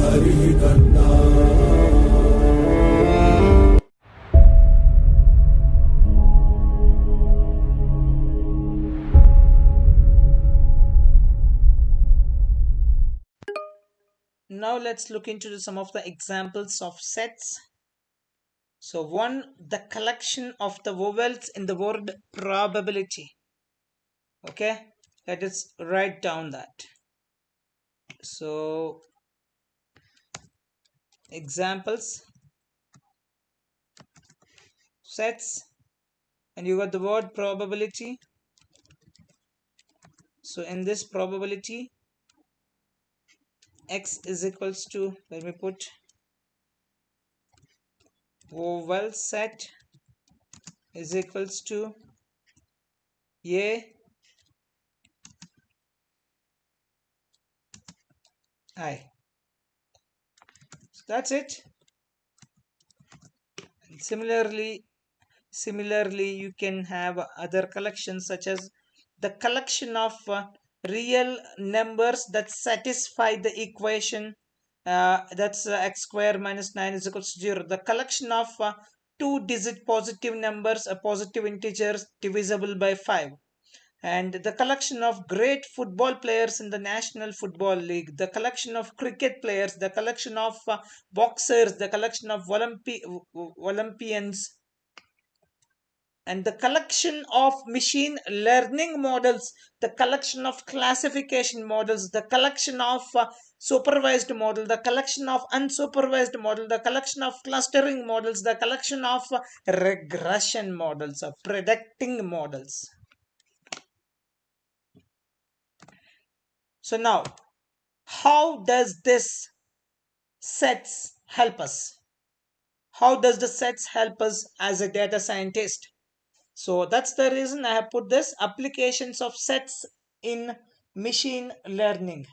हरि करना। Now let's look into some of the examples of sets. So one, the collection of the vowels in the word probability. Okay, let us write down that. So examples, sets, and you got the word probability. So in this probability, x is equals to, let me put vowel set is equals to a I. So that's it. And similarly, you can have other collections such as the collection of real numbers that satisfy the equation, that's x square minus 9 is equals to 0. The collection of two-digit positive numbers, positive integers divisible by 5. And the collection of great football players in the National Football League, the collection of cricket players, the collection of boxers, the collection of Olympians, and the collection of machine learning models, the collection of classification models, the collection of supervised model, the collection of unsupervised model, the collection of clustering models, the collection of regression models, predicting models. So now, how does this sets help us? How does the sets help us as a data scientist? So that's the reason I have put this applications of sets in machine learning.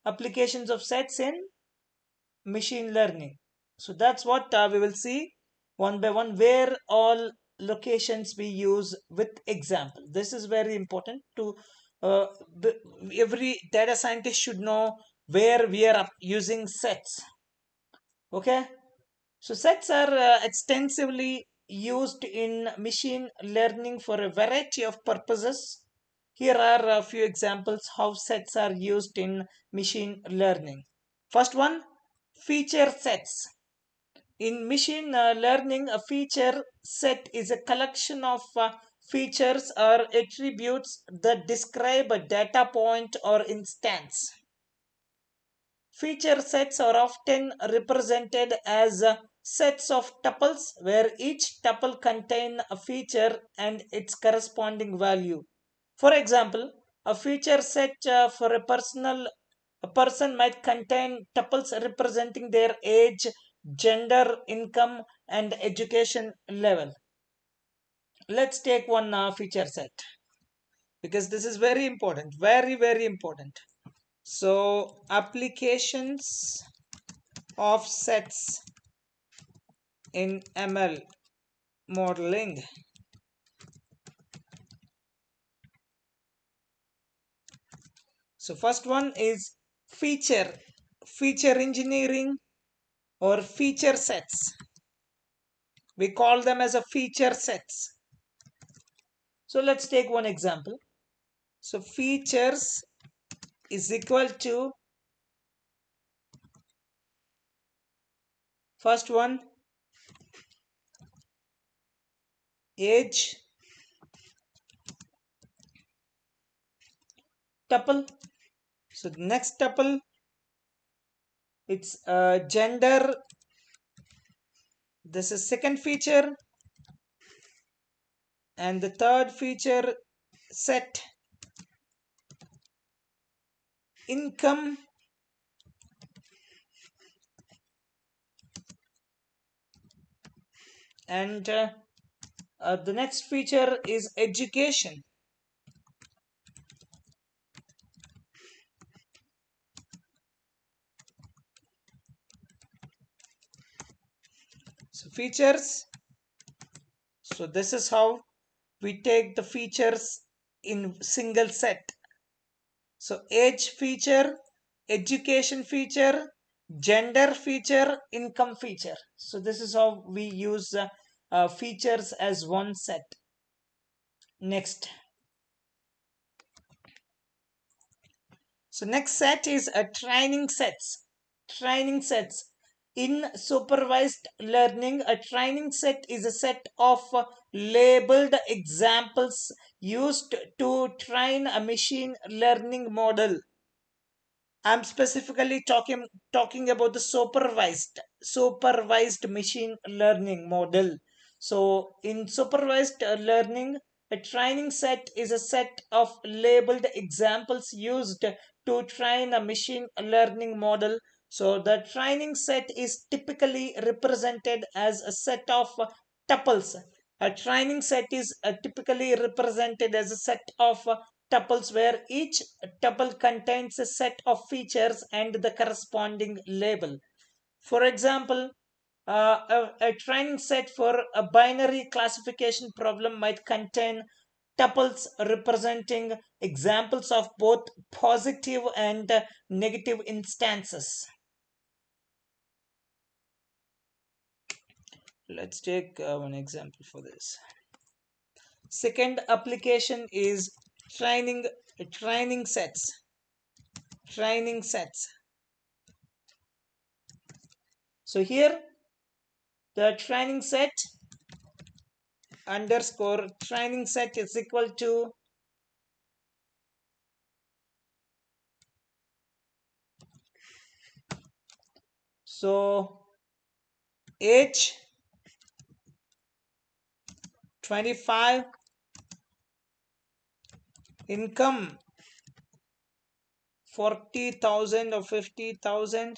Applications of sets in machine learning. So that's what we will see one by one, where all locations we use with example. This is very important to uh, every data scientist should know where we are using sets. Okay, so sets are extensively used in machine learning for a variety of purposes. Here are a few examples how sets are used in machine learning. First one, feature sets. In machine learning, a feature set is a collection of features or attributes that describe a data point or instance. Feature sets are often represented as sets of tuples where each tuple contains a feature and its corresponding value. For example, a feature set for a person might contain tuples representing their age, gender, income, and education level. Let's take one feature set because this is very important, very important. So applications of sets in ML modeling. So first one is feature engineering or feature sets. We call them as a feature sets. So let's take one example. So features is equal to first one age tuple. So the next tuple it's gender. This is second feature, and the third feature set income, and the next feature is education. So features. So this is how we take the features in single set. So age feature education feature, gender feature, income feature. So this is how we use features as one set. Next. So next set is a training sets. Training sets. In supervised learning, a training set is a set of labeled examples used to train a machine learning model. I'm specifically talking about the supervised machine learning model. So in supervised learning, a training set is a set of labeled examples used to train a machine learning model. So the training set is typically represented as a set of tuples. A training set is typically represented as a set of tuples where each tuple contains a set of features and the corresponding label. For example, a training set for a binary classification problem might contain tuples representing examples of both positive and negative instances. Let's take one example for this. Second application is training training sets. Training sets. So here the training set underscore training set is equal to so age 25, income 40,000 or 50,000,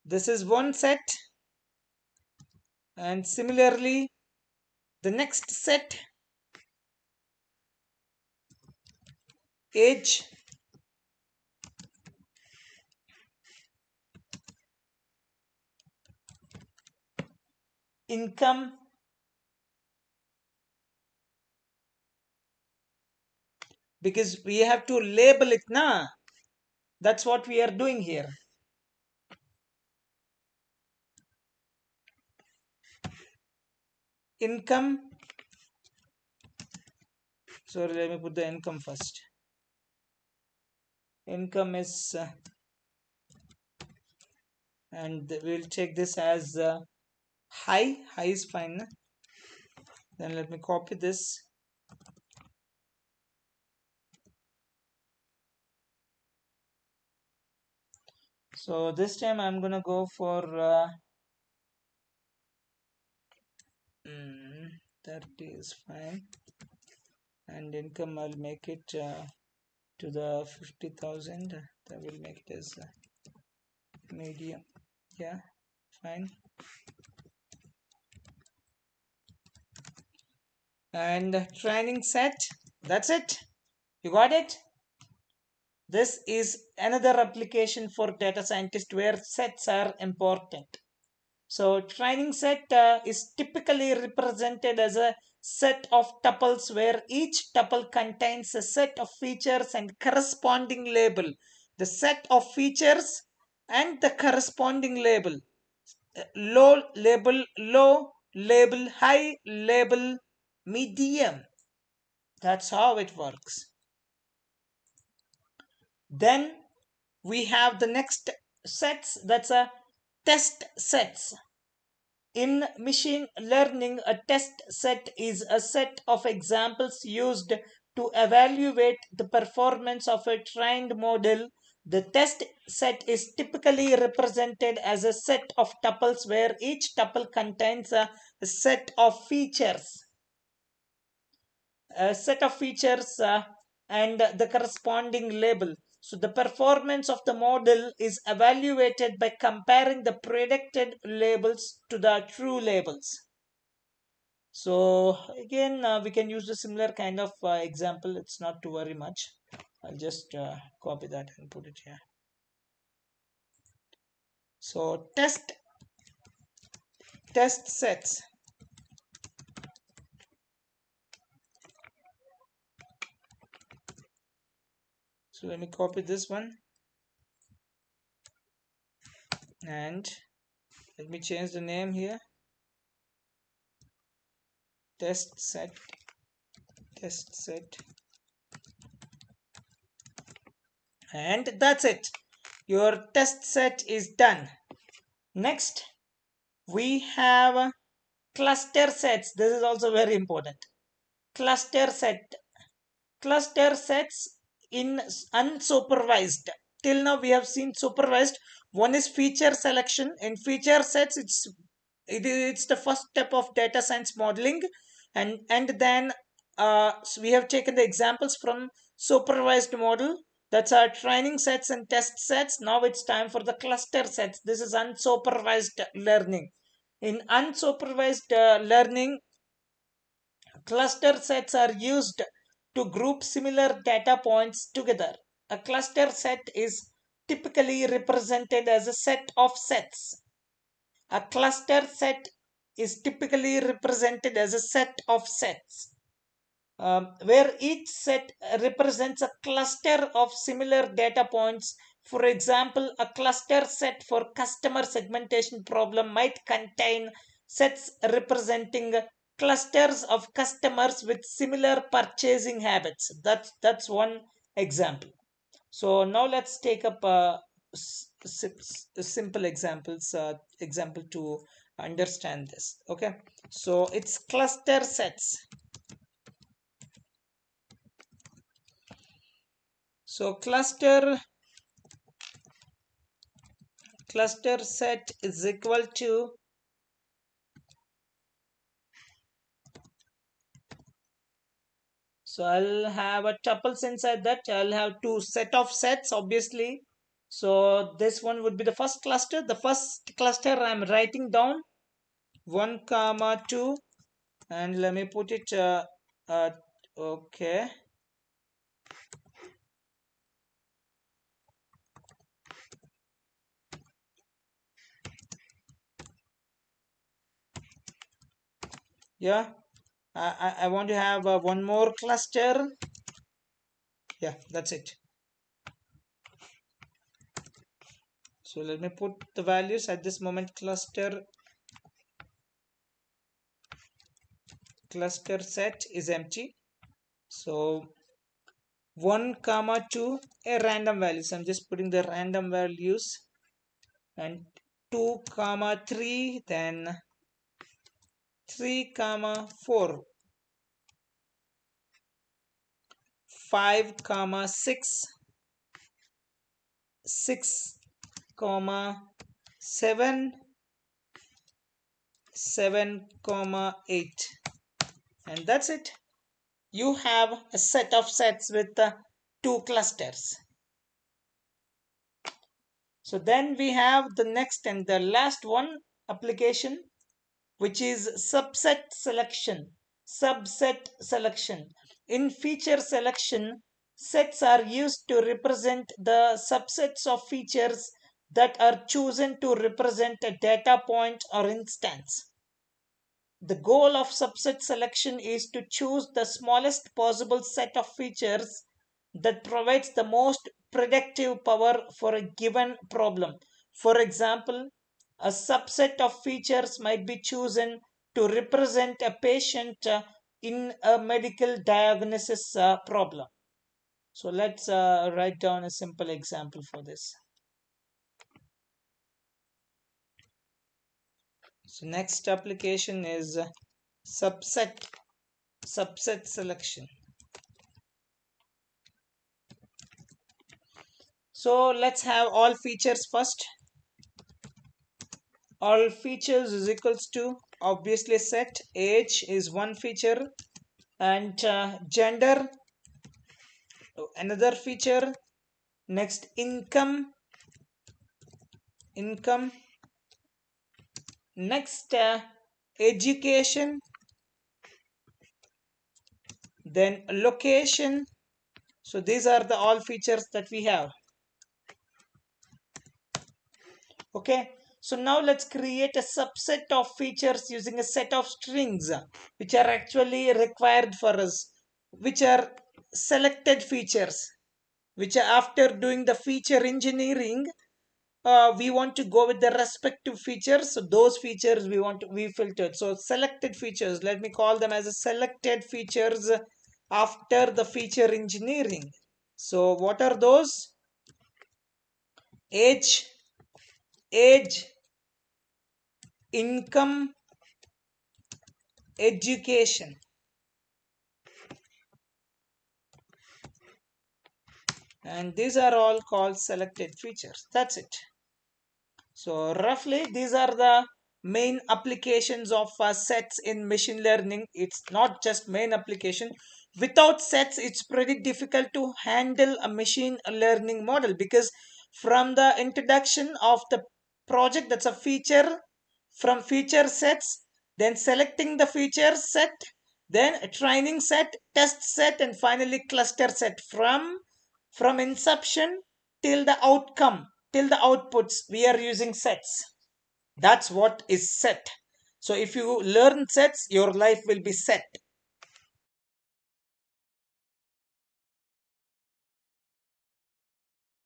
this is one set. And similarly the next set, age income because we have to label it now. That's what we are doing here. Income, sorry, let me put the income first. Income is and we'll take this as high is fine. Then let me copy this. So this time I'm gonna go for 30 is fine, and income I'll make it to the 50,000. That will make it as medium. Yeah, fine. And training set, that's it. You got it? This is another application for data scientist where sets are important. So training set is typically represented as a set of tuples where each tuple contains a set of features and corresponding label. The set of features and the corresponding label. Low label low, label high, label medium. That's how it works. Then we have the next sets, that's a test sets. In machine learning, a test set is a set of examples used to evaluate the performance of a trained model. The test set is typically represented as a set of tuples where each tuple contains a set of features. A set of features and the corresponding label. So the performance of the model is evaluated by comparing the predicted labels to the true labels. So again, we can use a similar kind of example. It's not to worry much. I'll just copy that and put it here. So test test sets. So let me copy this one and let me change the name here. Test set, and that's it. Your test set is done. Next, we have cluster sets. This is also very important. Cluster sets in unsupervised. Till now we have seen supervised. One is feature selection. In feature sets, it's the first step of data science modeling, and then so we have taken the examples from supervised model. That's our training sets and test sets. Now it's time for the cluster sets. This is unsupervised learning. In unsupervised learning, cluster sets are used to group similar data points together. A cluster set is typically represented as a set of sets. A cluster set is typically represented as a set of sets, where each set represents a cluster of similar data points. For example, a cluster set for customer segmentation problem might contain sets representing clusters of customers with similar purchasing habits. That's one example. So now let's take up simple example to understand this. Okay, so it's cluster sets. So cluster set is equal to, so I'll have a tuples inside that. I'll have two set of sets, obviously. So this one would be the first cluster. The first cluster I'm writing down 1 comma 2, and let me put it okay. Yeah, I want to have one more cluster. Yeah, that's it. So let me put the values at this moment. Cluster set is empty. So 1 comma 2 a random values. I'm just putting the random values, and 2 comma 3, then 3 comma 4, 5 comma 6, 6 comma 7, 7 comma 8, and that's it. You have a set of sets with two clusters. So then we have the next and the last one application, which is subset selection. In feature selection, sets are used to represent the subsets of features that are chosen to represent a data point or instance. The goal of subset selection is to choose the smallest possible set of features that provides the most predictive power for a given problem. For example, a subset of features might be chosen to represent a patient in a medical diagnosis problem. So let's write down a simple example for this. So next application is subset selection. So let's have all features first. All features is equals to, obviously, set. Age is one feature, and gender another feature. Next, income. Next, education. Then location. So these are the all features that we have. Okay, So now let's create a subset of features using a set of strings which are actually required for us, which are selected features, which are after doing the feature engineering, we want to go with the respective features. So those features we filtered. So selected features, let me call them as a selected features after the feature engineering. So what are those? Age, income, education. And these are all called selected features. That's it. So roughly these are the main applications of sets in machine learning. It's not just main application. Without sets, it's pretty difficult to handle a machine learning model, because from the introduction of the project, that's a feature, from feature sets, then selecting the feature set, then a training set, test set, and finally cluster set. From inception till the outcome, till the outputs, we are using sets. That's what is set. So if you learn sets, your life will be set.